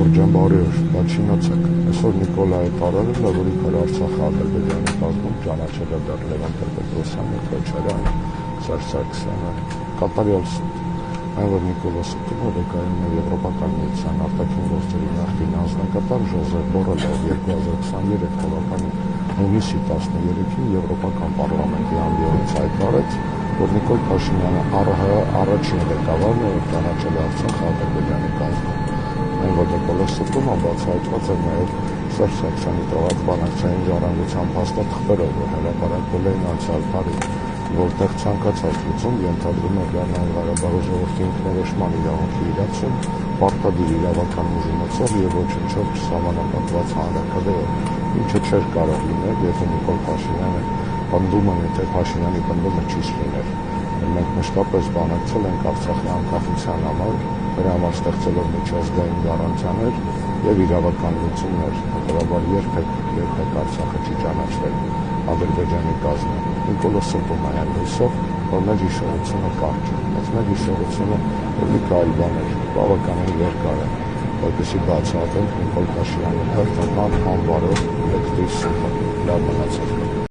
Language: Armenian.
Ջան, բարի օր, բայց չինացեք, այսօր Նիկոլայ տարել է, որի քար Արցախը Ադրբեջանի կազմում ճանաչել է դեռ Լևոն Տեր-Պետրոսյանը, Քոչարյանը, Սերժ Սարգսյանը, կատարյալ սուտ, այն որ Նիկոլոսը վկայում է Եվրոպական միության արտաքին գործերի նախկին անձնակատար Ժոզեֆ Բորելով 2023 թվականի հունիսի 13-ին Եվրոպական պարլամենտի ամբիոնից հայտարարեց, որ Նիկոլ Փաշինյանը առաջին ղեկավարն է, ով ճանաչել է Արցախը Ադրբեջանի կազմում։ Այն որ Նիկոլոսը բացահայտված է նաև Սերժ Սարգսյանի տված բանակցային ժառանգության փաստաթղթերով, որ հրապարակվել էին անցյալ տարի, որտեղ ցանկացած լուծում ենթադրում է Լեռնային Ղարաբաղի ժողովրդի ինքնորոշման իրավունքի իրացում, պարտադիր իրավական ուժ ունեցող եւ ոչնչով չսահմանապատված հանրաքվեով, ինչը չէր կարող լինել, եթե Նիկոլ Փաշինյանը պնդում է, թե Փաշինյանի պնդումը ճիշտ լիներ։ Մենք մշտապես բանակցել ենք Արցախի անկախության համար, դրա համար ստեղծելով միջազգային գարանտիաներ եւ իրավական լուծումներ, հետեւաբար երբեք Արցախը չի ճանաչվել Ադրբեջանի կազմում։ Նիկոլոսը տոնայել լույսով, որ մեր հիշողությունը կարճ է, բայց մեր հիշողությունը լիքը այլ բաներ, բավականին երկար է, որպեսզի բացահայտենք Նիկոլ Փաշինյանի հերթական անբարո էկտիվ սուտը։ Լավ մնացեք։